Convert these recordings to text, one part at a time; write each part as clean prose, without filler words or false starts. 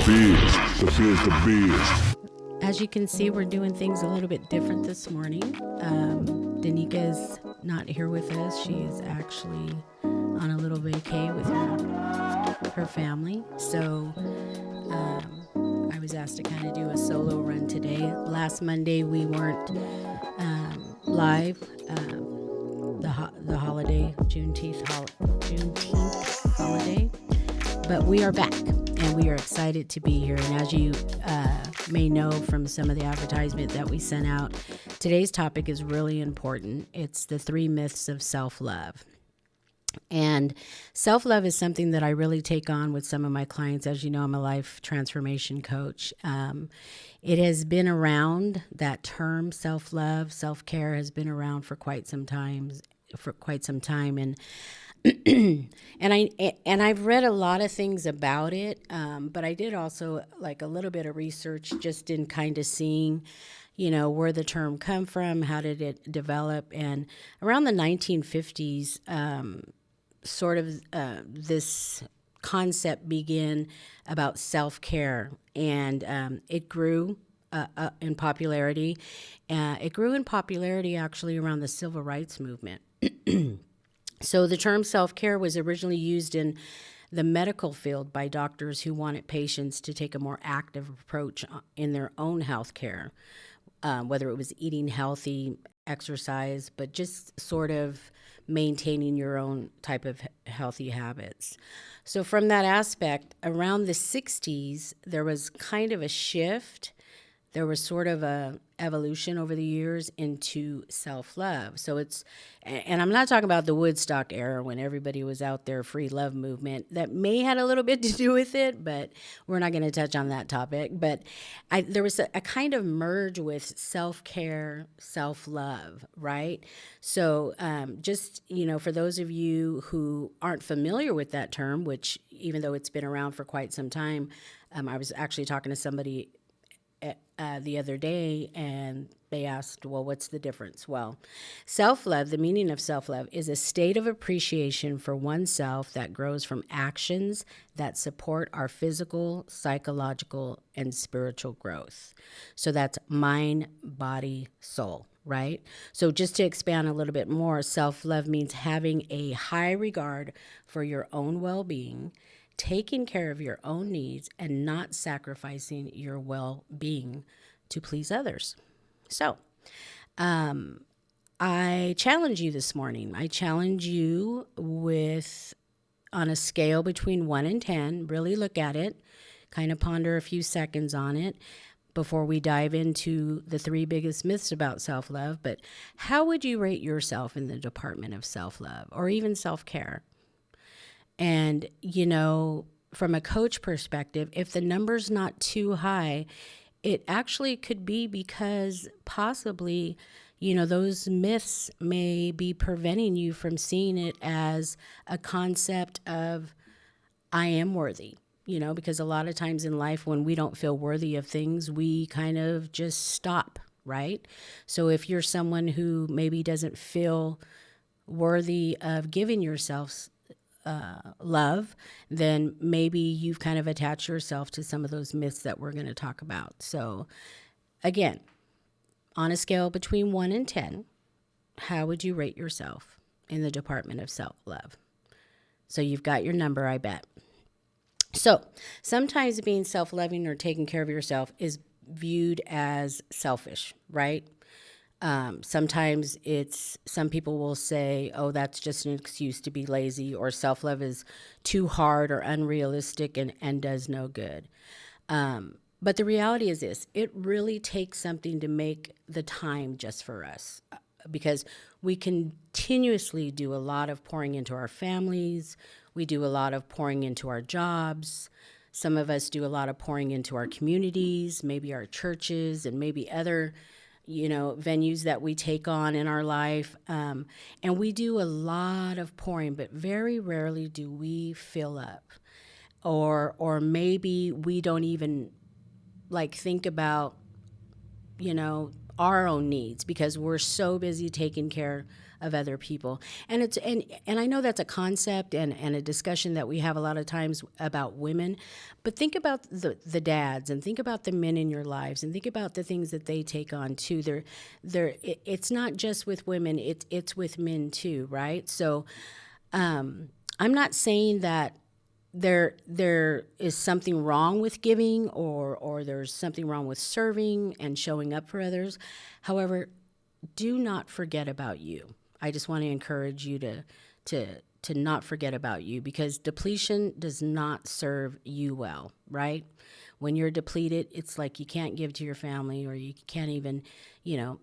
As you can see, we're doing things a little bit different this morning. Danica is not here with us. She is actually on a little vacay with her family. So I was asked to kind of do a solo run today. Last Monday we weren't live. The holiday, Juneteenth holiday. But we are back, and we are excited to be here. And as you may know from some of the advertisement that we sent out, today's topic is really important. It's the 3 myths of self-love. And self-love is something that I really take on with some of my clients. As you know, I'm a life transformation coach. It has been around, that term self-love, self-care has been around for quite some time. And I've read a lot of things about it, but I did also like a little bit of research just in kind of seeing, where the term come from, how did it develop, and around the 1950s, this concept began about self-care, and it grew in popularity. It grew in popularity actually around the civil rights movement. So the term self-care was originally used in the medical field by doctors who wanted patients to take a more active approach in their own health care, whether it was eating healthy, exercise, but just sort of maintaining your own type of healthy habits. So from that aspect, around the 60s, there was kind of a shift. There was sort of a evolution over the years into self-love. So and I'm not talking about the Woodstock era when everybody was out there, free love movement. That may had a little bit to do with it, but we're not going to touch on that topic. But there was a kind of merge with self-care, self-love, right? So just, for those of you who aren't familiar with that term, which even though it's been around for quite some time, I was actually talking to somebody the other day, and they asked, well, what's the difference? Well, self-love, the meaning of self-love, is a state of appreciation for oneself that grows from actions that support our physical, psychological, and spiritual growth. So that's mind, body, soul, right? So just to expand a little bit more, self-love means having a high regard for your own well-being, taking care of your own needs, and not sacrificing your well-being to please others. So, I challenge you this morning. I challenge you with, on a scale between 1 and 10, really look at it, kind of ponder a few seconds on it before we dive into the 3 biggest myths about self-love. But how would you rate yourself in the department of self-love or even self-care? And, from a coach perspective, if the number's not too high, it actually could be because possibly, those myths may be preventing you from seeing it as a concept of, I am worthy, because a lot of times in life when we don't feel worthy of things, we kind of just stop, right? So if you're someone who maybe doesn't feel worthy of giving yourself love, then maybe you've kind of attached yourself to some of those myths that we're going to talk about. So again, on a scale between 1 and 10, how would you rate yourself in the department of self-love? So you've got your number, I bet. So sometimes being self-loving or taking care of yourself is viewed as selfish, right? Sometimes some people will say, oh, that's just an excuse to be lazy, or self-love is too hard or unrealistic and does no good. But the reality is this, it really takes something to make the time just for us, because we continuously do a lot of pouring into our families. We do a lot of pouring into our jobs. Some of us do a lot of pouring into our communities, maybe our churches, and maybe other venues that we take on in our life. And we do a lot of pouring, but very rarely do we fill up. Or maybe we don't even think about, our own needs because we're so busy taking care of other people. And I know that's a concept and a discussion that we have a lot of times about women, but think about the dads and think about the men in your lives and think about the things that they take on too. It's not just with women, it's with men too, right? So I'm not saying that there is something wrong with giving or there's something wrong with serving and showing up for others. However, do not forget about you. I just want to encourage you to not forget about you because depletion does not serve you well, right? When you're depleted, it's like you can't give to your family or you can't even,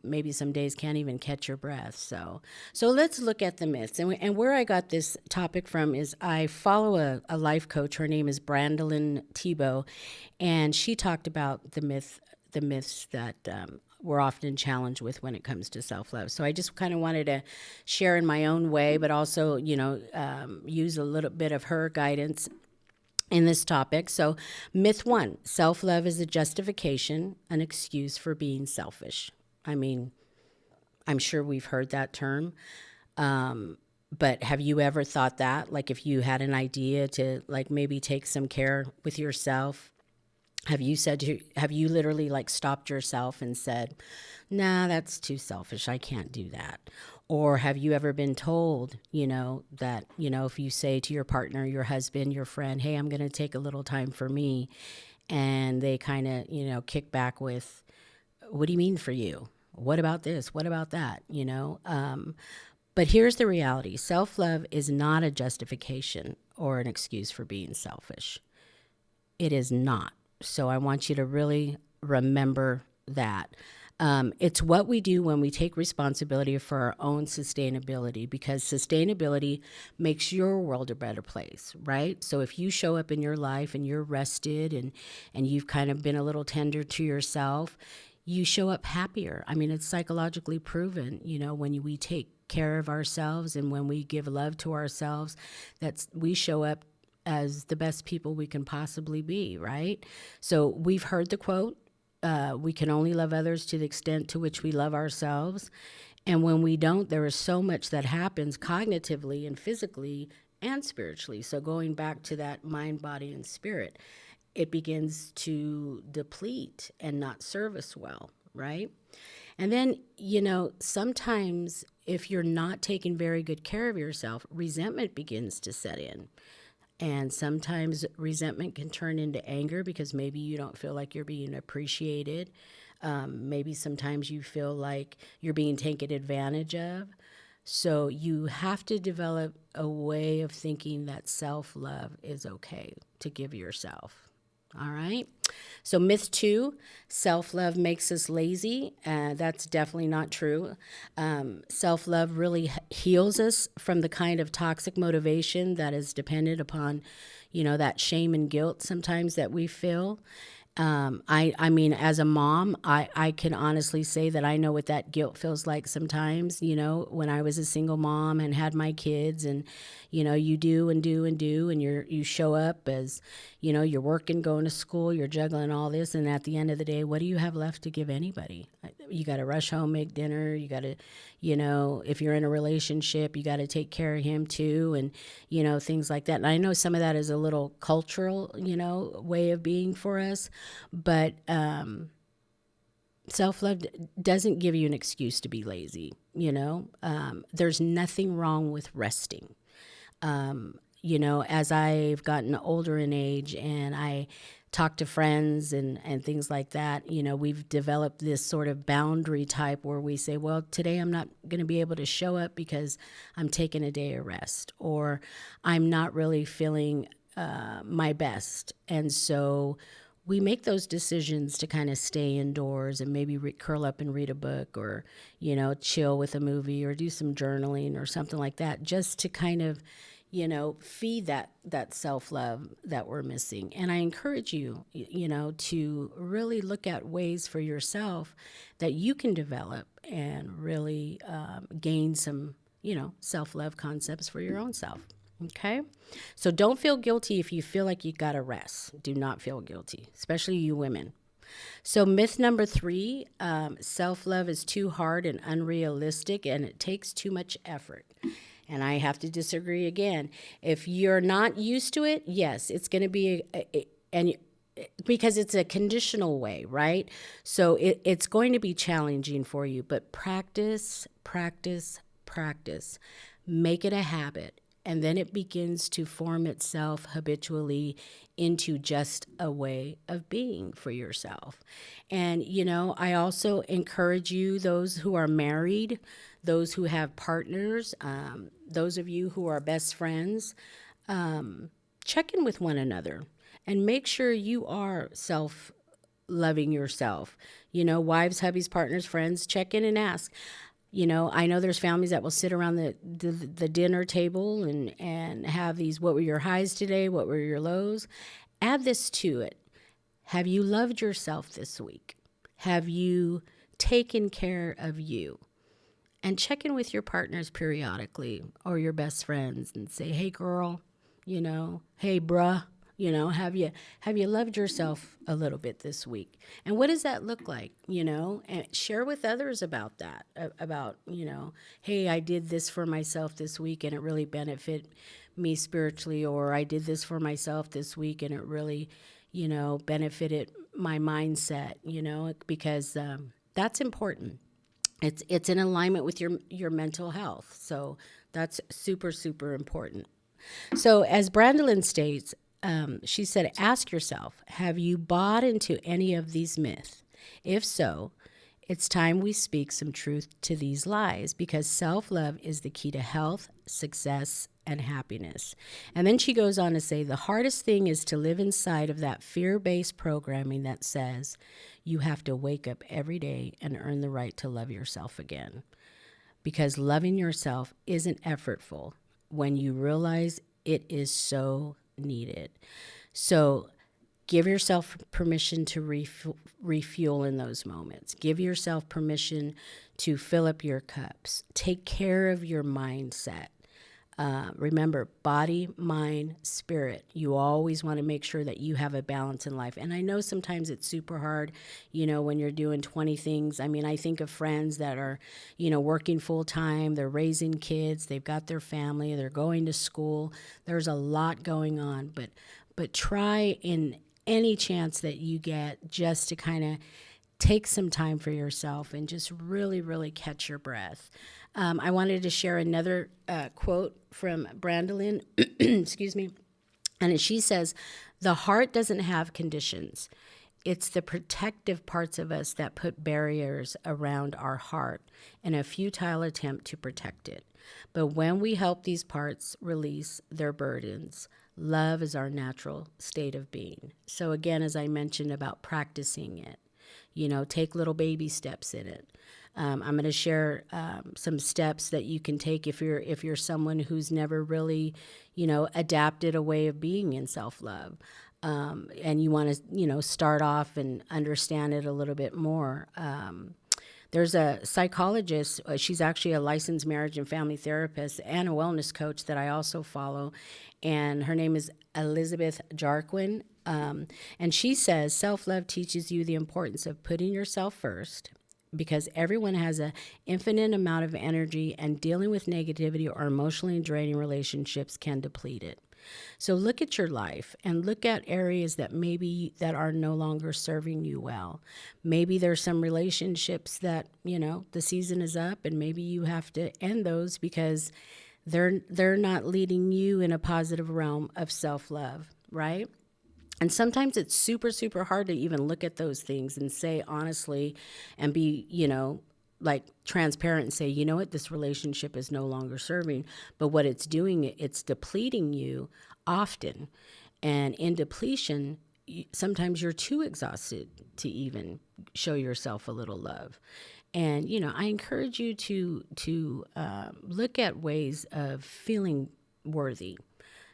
maybe some days can't even catch your breath. So let's look at the myths. And where I got this topic from is I follow a life coach. Her name is Brandolyn Tebow, and she talked about the myths that we're often challenged with when it comes to self-love. So I just kind of wanted to share in my own way, but also, use a little bit of her guidance in this topic. So myth 1, self-love is a justification, an excuse for being selfish. I mean, I'm sure we've heard that term. But have you ever thought that? Like if you had an idea to like maybe take some care with yourself, have you literally like stopped yourself and said, nah, that's too selfish. I can't do that. Or have you ever been told, that, if you say to your partner, your husband, your friend, hey, I'm going to take a little time for me. And they kind of, kick back with, what do you mean for you? What about this? What about that? But here's the reality. Self-love is not a justification or an excuse for being selfish. It is not. So I want you to really remember that. It's what we do when we take responsibility for our own sustainability because sustainability makes your world a better place, right? So if you show up in your life and you're rested and you've kind of been a little tender to yourself, you show up happier. I mean, it's psychologically proven, when we take care of ourselves and when we give love to ourselves, we show up as the best people we can possibly be, right? So we've heard the quote, we can only love others to the extent to which we love ourselves. And when we don't, there is so much that happens cognitively and physically and spiritually. So going back to that mind, body, and spirit, it begins to deplete and not serve us well, right? And then, sometimes if you're not taking very good care of yourself, resentment begins to set in. And sometimes resentment can turn into anger because maybe you don't feel like you're being appreciated. Maybe sometimes you feel like you're being taken advantage of. So you have to develop a way of thinking that self-love is okay to give yourself. All right. So myth 2, self-love makes us lazy. That's definitely not true. Self-love really heals us from the kind of toxic motivation that is dependent upon, that shame and guilt sometimes that we feel. I mean, as a mom, I can honestly say that I know what that guilt feels like sometimes, when I was a single mom and had my kids and, you do and do and do, and you show up as, you're working, going to school, you're juggling all this. And at the end of the day, what do you have left to give anybody? You got to rush home, make dinner. You got to, if you're in a relationship, you got to take care of him too. And, things like that. And I know some of that is a little cultural, way of being for us. But self-love doesn't give you an excuse to be lazy, There's nothing wrong with resting. As I've gotten older in age and I talk to friends and things like that, we've developed this sort of boundary type where we say, well, today I'm not going to be able to show up because I'm taking a day of rest or I'm not really feeling my best. And so we make those decisions to kind of stay indoors and maybe curl up and read a book or, chill with a movie or do some journaling or something like that just to kind of, feed that self-love that we're missing. And I encourage you, to really look at ways for yourself that you can develop and really gain some, self-love concepts for your own self. Okay? So don't feel guilty if you feel like you got to rest. Do not feel guilty, especially you women. So, myth number 3, self love is too hard and unrealistic, and it takes too much effort. And I have to disagree again. If you're not used to it, yes, it's going to be, and because it's a conditional way, right? So it's going to be challenging for you, but practice, practice, practice. Make it a habit. And then it begins to form itself habitually into just a way of being for yourself. And, I also encourage you, those who are married, those who have partners, those of you who are best friends, check in with one another and make sure you are self loving yourself. Wives, hubbies, partners, friends, check in and ask. I know there's families that will sit around the dinner table and have these, what were your highs today? What were your lows? Add this to it. Have you loved yourself this week? Have you taken care of you? And check in with your partners periodically or your best friends and say, hey, girl, hey, bruh. Have you loved yourself a little bit this week? And what does that look like? And share with others about that, about, hey, I did this for myself this week and it really benefited me spiritually, or I did this for myself this week and it really, benefited my mindset, because that's important. It's in alignment with your mental health. So that's super, super important. So as Brandolyn states, she said, ask yourself, have you bought into any of these myths? If so, it's time we speak some truth to these lies, because self-love is the key to health, success, and happiness. And then she goes on to say, the hardest thing is to live inside of that fear-based programming that says you have to wake up every day and earn the right to love yourself again. Because loving yourself isn't effortful when you realize it is so needed. So give yourself permission to refuel in those moments. Give yourself permission to fill up your cups. Take care of your mindset. Remember, body, mind, spirit. You always want to make sure that you have a balance in life. And I know sometimes it's super hard, when you're doing 20 things. I mean, I think of friends that are, working full time, they're raising kids, they've got their family, they're going to school. There's a lot going on, but try in any chance that you get just to kind of take some time for yourself and just really, really catch your breath. I wanted to share another quote from Brandolyn, excuse me, and she says, the heart doesn't have conditions. It's the protective parts of us that put barriers around our heart in a futile attempt to protect it. But when we help these parts release their burdens, love is our natural state of being. So again, as I mentioned about practicing it, take little baby steps in it. I'm going to share some steps that you can take if you're someone who's never really, adapted a way of being in self-love, and you want to, start off and understand it a little bit more. There's a psychologist. She's actually a licensed marriage and family therapist and a wellness coach that I also follow, and her name is Elizabeth Jarquin. And she says self-love teaches you the importance of putting yourself first, because everyone has an infinite amount of energy, and dealing with negativity or emotionally draining relationships can deplete it. So look at your life and look at areas that that are no longer serving you well. Maybe there's some relationships that, the season is up and maybe you have to end those because they're not leading you in a positive realm of self-love, right? And sometimes it's super, super hard to even look at those things and say honestly and be, like transparent and say, you know what, this relationship is no longer serving. But what it's doing, it's depleting you often. And in depletion, sometimes you're too exhausted to even show yourself a little love. And, I encourage you to look at ways of feeling worthy.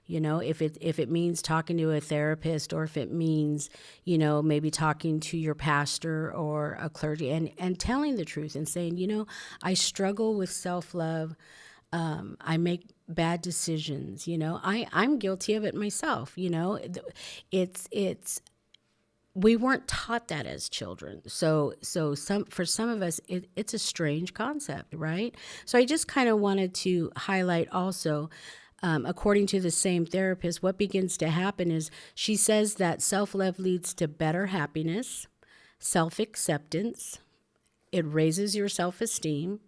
If it means talking to a therapist, or if it means, maybe talking to your pastor or a clergy and telling the truth and saying, I struggle with self-love. I make bad decisions. I'm guilty of it myself. It's we weren't taught that as children. For some of us, it's a strange concept, right? So I just kind of wanted to highlight also, according to the same therapist, what begins to happen is she says that self-love leads to better happiness, self-acceptance. It raises your self-esteem.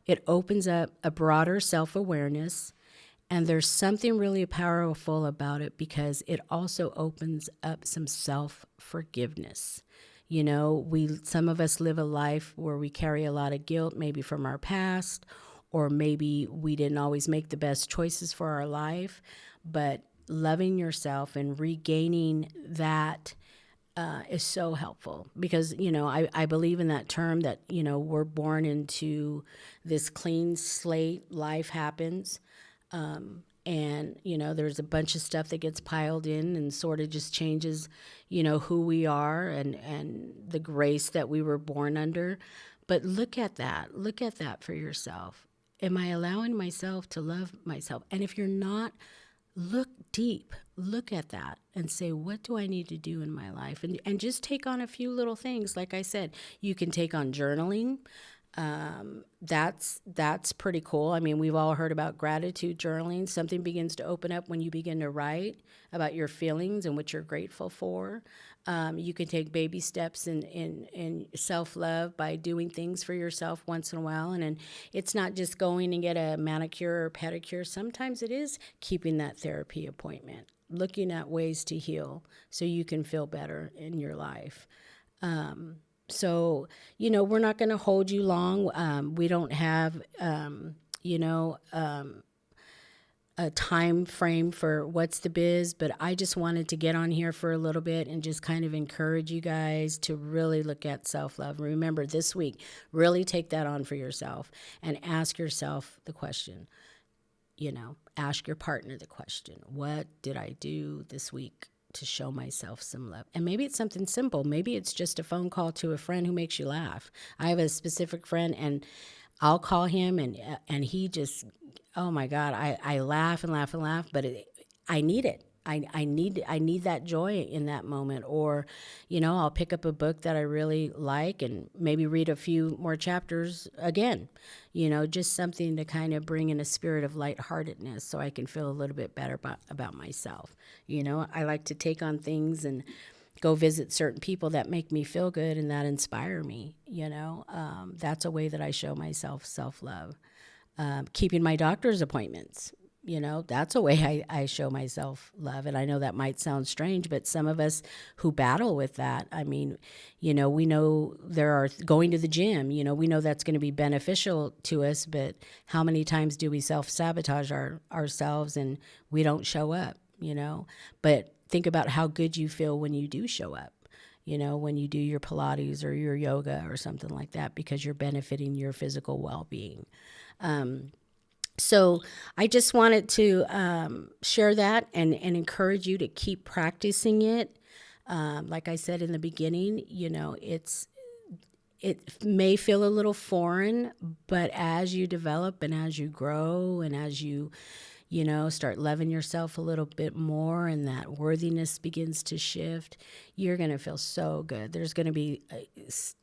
It opens up a broader self-awareness. And there's something really powerful about it because it also opens up some self-forgiveness. You know, some of us live a life where we carry a lot of guilt, maybe from our past, or maybe we didn't always make the best choices for our life. But loving yourself and regaining that is so helpful because, you know, I believe in that term that, you know, we're born into this clean slate, life happens. And, you know, there's a bunch of stuff that gets piled in and sort of just changes, you know, who we are and the grace that we were born under. But look at that. Look at that for yourself. Am I allowing myself to love myself? And if you're not, look deep. Look at that and say, what do I need to do in my life? And just take on a few little things. Like I said, you can take on journaling. That's pretty cool. I mean, we've all heard about gratitude journaling. Something begins to open up when you begin to write about your feelings and what you're grateful for. You can take baby steps in self-love by doing things for yourself once in a while. And it's not just going and get a manicure or pedicure. Sometimes it is keeping that therapy appointment, looking at ways to heal so you can feel better in your life. So, you know, we're not going to hold you long. We don't have, a time frame for what's the biz, but I just wanted to get on here for a little bit and just kind of encourage you guys to really look at self-love. Remember, this week, really take that on for yourself and ask yourself the question, you know, ask your partner the question, what did I do this week to show myself some love? And maybe it's something simple. Maybe it's just a phone call to a friend who makes you laugh. I have a specific friend, and I'll call him, and he just, oh my God, I laugh and laugh and laugh, but I need it. I need that joy in that moment. Or, you know, I'll pick up a book that I really like and maybe read a few more chapters again. You know, just something to kind of bring in a spirit of lightheartedness so I can feel a little bit better about myself. You know, I like to take on things and go visit certain people that make me feel good and that inspire me. You know, that's a way that I show myself self-love. Keeping my doctor's appointments, you know, that's a way I show myself love. And I know that might sound strange, but some of us who battle with that, I mean, you know, we know there are going to the gym, you know, we know that's going to be beneficial to us, but how many times do we self-sabotage ourselves and we don't show up, you know? But think about how good you feel when you do show up. You know, when you do your Pilates or your yoga or something like that, because you're benefiting your physical well-being. So I just wanted to share that and encourage you to keep practicing it. Like I said in the beginning, you know, it may feel a little foreign, but as you develop and as you grow and as you know, start loving yourself a little bit more and that worthiness begins to shift, you're going to feel so good. There's going to be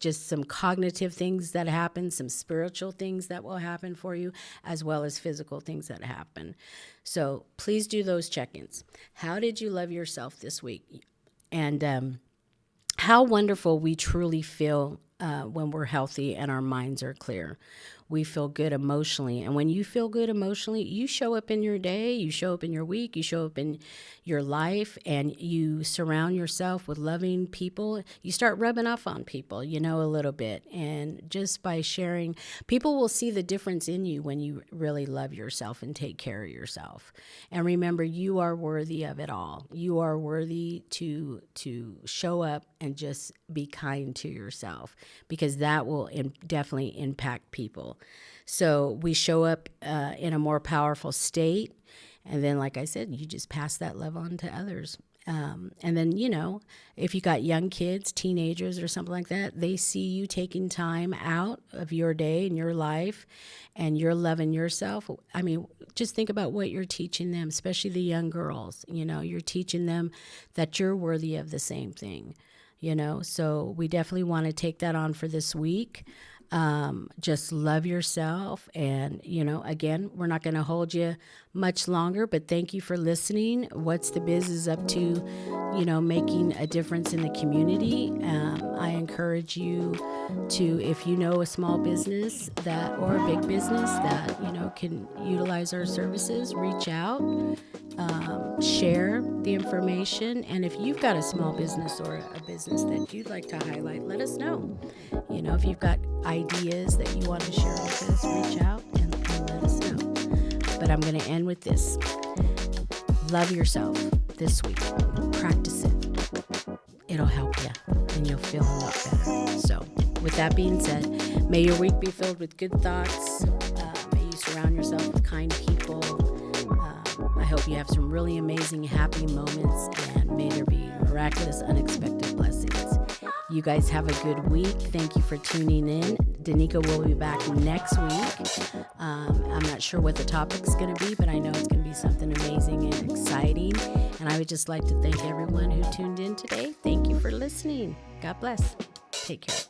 just some cognitive things that happen, some spiritual things that will happen for you, as well as physical things that happen. So please do those check-ins. How did you love yourself this week? And how wonderful we truly feel when we're healthy and our minds are clear. We feel good emotionally. And when you feel good emotionally, you show up in your day, you show up in your week, you show up in your life, and you surround yourself with loving people. You start rubbing off on people, you know, a little bit. And just by sharing, people will see the difference in you when you really love yourself and take care of yourself. And remember, you are worthy of it all. You are worthy to show up and just be kind to yourself, because that will definitely impact people. So we show up in a more powerful state. And then, like I said, you just pass that love on to others. And then, you know, if you got young kids, teenagers or something like that, they see you taking time out of your day and your life and you're loving yourself. I mean, just think about what you're teaching them, especially the young girls. You know, you're teaching them that you're worthy of the same thing, So we definitely want to take that on for this week. Just love yourself. And, again, we're not going to hold you much longer, but thank you for listening. What's the Biz is up to, making a difference in the community. I encourage you to, if you know a small business or a big business that, can utilize our services, reach out, share the information. And if you've got a small business or a business that you'd like to highlight, let us know. If you've got ideas that you want to share with us, reach out and let us know. But I'm going to end with this. Love yourself this week. Practice it. It'll help you and you'll feel a lot better. So with that being said, may your week be filled with good thoughts. May you surround yourself with kind people. I hope you have some really amazing, happy moments, and may there be miraculous, unexpected blessings. You guys have a good week. Thank you for tuning in. Danica will be back next week. I'm not sure what the topic's going to be, but I know it's going to be something amazing and exciting. And I would just like to thank everyone who tuned in today. Thank you for listening. God bless. Take care.